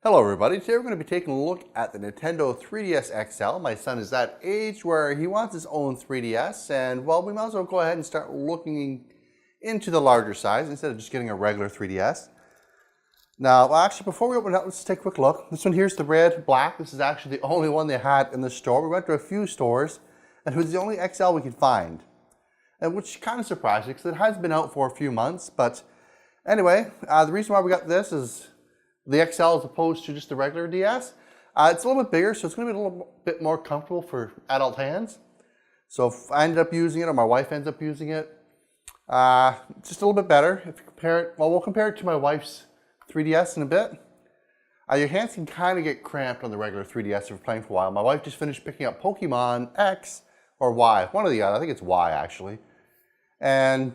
Hello everybody, today we're going to be taking a look at the Nintendo 3DS XL. My son is that age where he wants his own 3DS, and well, we might as well go ahead and start looking into the larger size instead of just getting a regular 3DS. Now, actually, before we open it up, let's take a quick look. This one here's the red black. This is actually the only one they had in the store. We went to a few stores, and it was the only XL we could find, and which kind of surprised me because it has been out for a few months. But anyway, the reason why we got this is the XL as opposed to just the regular DS. It's a little bit bigger, so it's going to be a little bit more comfortable for adult hands. So if I end up using it or my wife ends up using it, just a little bit better. If you compare it, well, we'll compare it to my wife's 3DS in a bit. Your hands can kind of get cramped on the regular 3DS if you're playing for a while. My wife just finished picking up Pokemon X or Y, one or the other. I think it's Y actually. And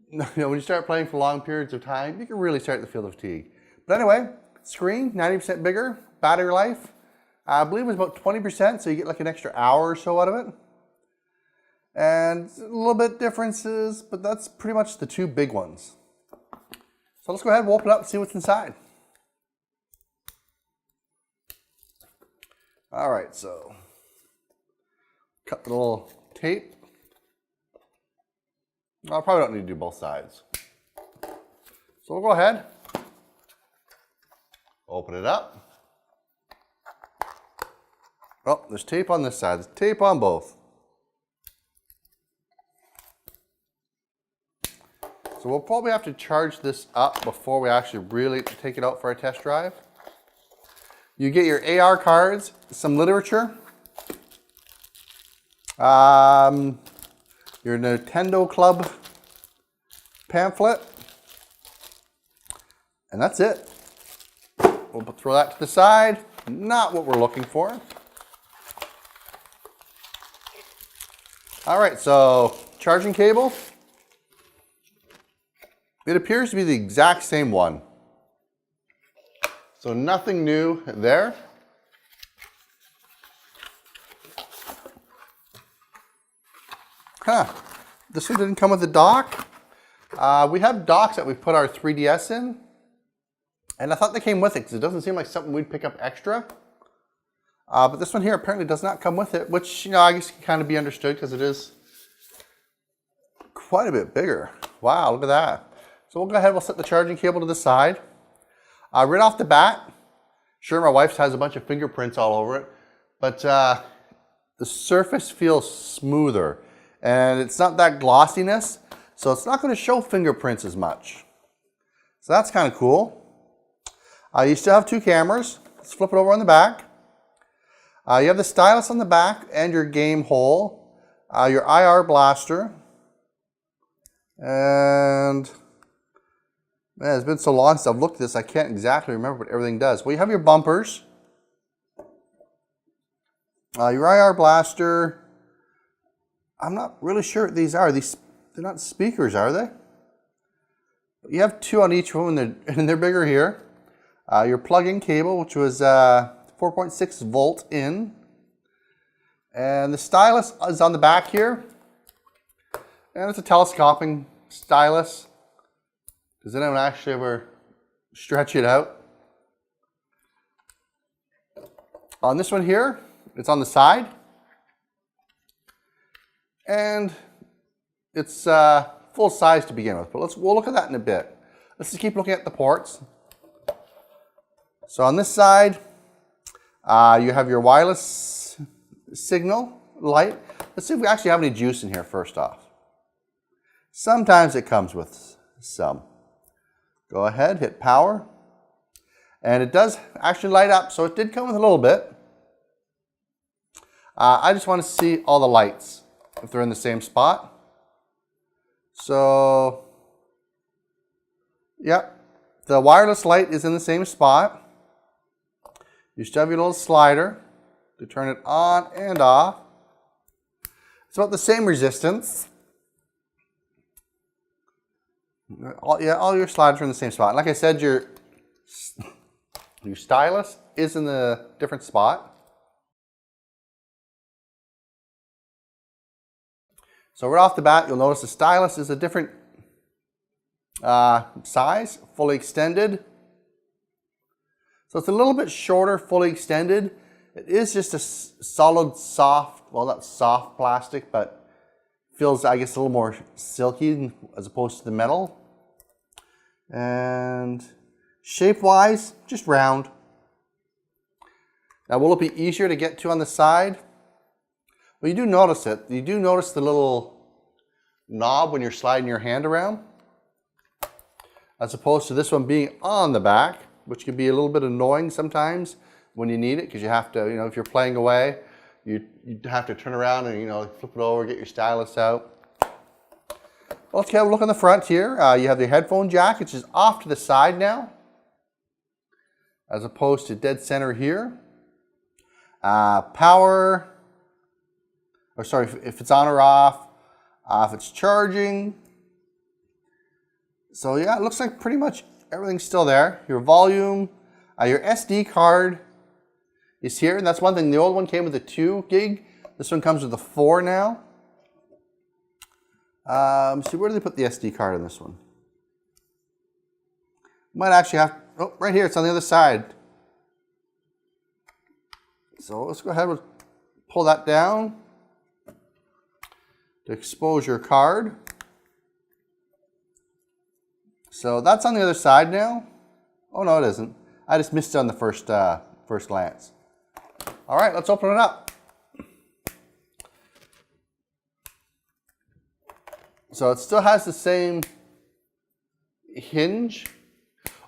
when you start playing for long periods of time, you can really start to feel the fatigue. But anyway, screen 90% bigger, battery life I believe it was about 20%, so you get like an extra hour or so out of it. And a little bit differences, but that's pretty much the two big ones. So let's go ahead and open it up and see what's inside. All right, so cut the little tape. I probably don't need to do both sides. So we'll go ahead, open it up. Oh, there's tape on this side. There's tape on both. So we'll probably have to charge this up before we actually really take it out for a test drive. You get your AR cards, some literature, your Nintendo Club pamphlet, and that's it. We'll throw that to the side. Not what we're looking for. All right, so charging cable. It appears to be the exact same one. So nothing new there. This one didn't come with a dock. We have docks that we put our 3DS in, and I thought they came with it because it doesn't seem like something we'd pick up extra. But this one here apparently does not come with it, which, I guess can kind of be understood because it is quite a bit bigger. Wow, look at that. So we'll go ahead, we'll set the charging cable to the side. Right off the bat, sure, my wife's has a bunch of fingerprints all over it, but the surface feels smoother, and it's not that glossiness, so it's not going to show fingerprints as much. So that's kind of cool. You still have two cameras. Let's flip it over on the back. You have the stylus on the back and your game hole, your IR blaster, and man, it's been so long since I've looked at this, I can't exactly remember what everything does. Well, you have your bumpers, your IR blaster. I'm not really sure what these are. They're not speakers, are they? You have two on each one, and they're bigger here. Your plug-in cable, which was 4.6 volt in. And the stylus is on the back here. And it's a telescoping stylus. Does anyone actually ever stretch it out? On this one here, it's on the side. And it's full size to begin with, but we'll look at that in a bit. Let's just keep looking at the ports. So on this side, you have your wireless signal light. Let's see if we actually have any juice in here first off. Sometimes it comes with some. Go ahead, hit power. And it does actually light up, so it did come with a little bit. I just want to see all the lights, if they're in the same spot. So, yep, the wireless light is in the same spot. You still have your little slider to turn it on and off. It's about the same resistance. All your sliders are in the same spot. And like I said, your stylus is in the different spot. So right off the bat, you'll notice the stylus is a different size, fully extended. So it's a little bit shorter, fully extended. It is just a solid, soft, well, not soft plastic, but feels, I guess, a little more silky as opposed to the metal. And shape-wise, just round. Now, will it be easier to get to on the side? Well, you do notice it. You do notice the little knob when you're sliding your hand around, as opposed to this one being on the back, which can be a little bit annoying sometimes when you need it, because you have to, if you're playing away, you have to turn around and, flip it over, get your stylus out. Well, let's have a look on the front here. You have the headphone jack, which is off to the side now, as opposed to dead center here. Power, or sorry, if it's on or off, if it's charging. So yeah, it looks like pretty much everything's still there. Your volume, your SD card is here, and that's one thing. The old one came with a 2 gig. This one comes with a 4 now. See, where do they put the SD card on this one? Might actually have, oh, right here, it's on the other side. So let's go ahead and pull that down to expose your card. So that's on the other side now. Oh no, it isn't. I just missed it on the first glance. All right, let's open it up. So it still has the same hinge.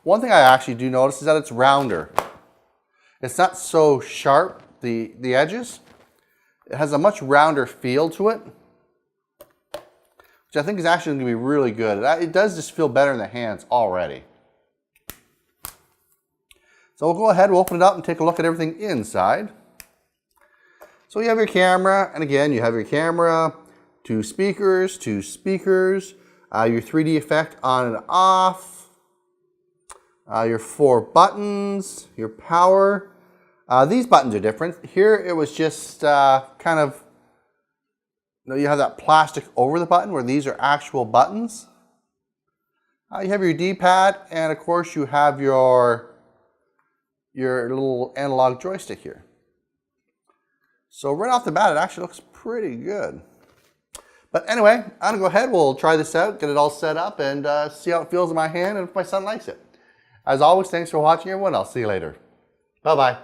One thing I actually do notice is that it's rounder. It's not so sharp, the edges. It has a much rounder feel to it, which I think is actually going to be really good. It does just feel better in the hands already. So we'll go ahead, we'll open it up and take a look at everything inside. So you have your camera, and again, you have your camera, two speakers, your 3D effect on and off, your 4 buttons, your power. These buttons are different. Here it was just kind of, you have that plastic over the button where these are actual buttons. You have your D-pad, and of course you have your little analog joystick here. So right off the bat, it actually looks pretty good. But anyway, I'm gonna go ahead, we'll try this out, get it all set up, and see how it feels in my hand and if my son likes it. As always, thanks for watching everyone. I'll see you later. Bye-bye.